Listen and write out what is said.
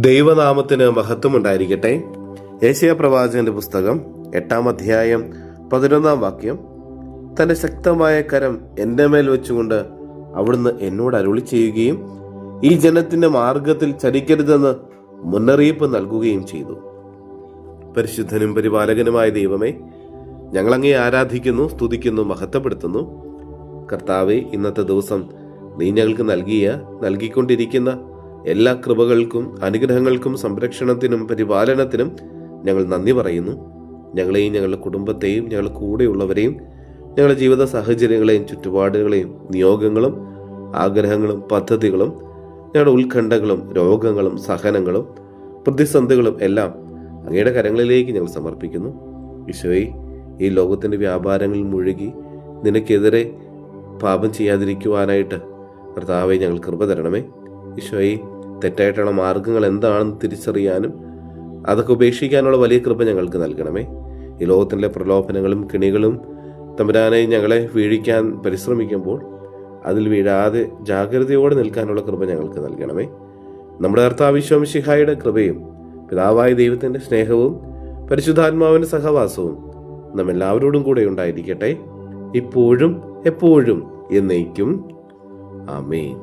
ദൈവനാമത്തിന് മഹത്വമുണ്ടായിരിക്കട്ടെ. യെശയ്യാ പ്രവാചകന്റെ പുസ്തകം 8-ാം അധ്യായം 11-ാം വാക്യം. തന്റെ ശക്തമായ കരം എൻ്റെ മേൽ വെച്ചുകൊണ്ട് അവിടുന്ന് എന്നോട് അരുളി ചെയ്യുകയും ഈ ജനത്തിന്റെ മാർഗത്തിൽ ചരിക്കരുതെന്ന് മുന്നറിയിപ്പ് നൽകുകയും ചെയ്തു. പരിശുദ്ധനും പരിപാലകനുമായ ദൈവമേ, ഞങ്ങളങ്ങേ ആരാധിക്കുന്നു, സ്തുതിക്കുന്നു, മഹത്വപ്പെടുത്തുന്നു. കർത്താവെ, ഇന്നത്തെ ദിവസം നീ ഞങ്ങൾക്ക് നൽകിക്കൊണ്ടിരിക്കുന്ന എല്ലാ കൃപകൾക്കും അനുഗ്രഹങ്ങൾക്കും സംരക്ഷണത്തിനും പരിപാലനത്തിനും ഞങ്ങൾ നന്ദി പറയുന്നു. ഞങ്ങളെയും ഞങ്ങളുടെ കുടുംബത്തെയും ഞങ്ങളുടെ കൂടെയുള്ളവരെയും ഞങ്ങളുടെ ജീവിത സാഹചര്യങ്ങളെയും ചുറ്റുപാടുകളെയും നിയോഗങ്ങളും ആഗ്രഹങ്ങളും പദ്ധതികളും ഞങ്ങളുടെ ഉത്കണ്ഠകളും രോഗങ്ങളും സഹനങ്ങളും പ്രതിസന്ധികളും എല്ലാം അങ്ങയുടെ കരങ്ങളിലേക്ക് ഞങ്ങൾ സമർപ്പിക്കുന്നു. ഈശോയെ, ഈ ലോകത്തിൻ്റെ വ്യാപാരങ്ങളിൽ മുഴുകി നിനക്കെതിരെ പാപം ചെയ്യാതിരിക്കുവാനായിട്ട് കർത്താവെ ഞങ്ങൾ കൃപ തരണമേ. ഈശോയെ, തെറ്റായിട്ടുള്ള മാർഗങ്ങൾ എന്താണെന്ന് തിരിച്ചറിയാനും അതൊക്കെ ഉപേക്ഷിക്കാനുള്ള വലിയ കൃപ ഞങ്ങൾക്ക് നൽകണമേ. ഈ ലോകത്തിലെ പ്രലോഭനങ്ങളും കിണികളും തമ്പുരാനെ ഞങ്ങളെ വീഴിക്കാൻ പരിശ്രമിക്കുമ്പോൾ അതിൽ വീഴാതെ ജാഗ്രതയോടെ നിൽക്കാനുള്ള കൃപ ഞങ്ങൾക്ക് നൽകണമേ. നമ്മുടെ കർത്താവ് ഈശോ മിശിഹായുടെ കൃപയും പിതാവായ ദൈവത്തിൻ്റെ സ്നേഹവും പരിശുദ്ധാത്മാവിൻ്റെ സഹവാസവും നമ്മെല്ലാവരോടും കൂടെ ഉണ്ടായിരിക്കട്ടെ, ഇപ്പോഴും എപ്പോഴും എന്നേക്കും. ആമേൻ.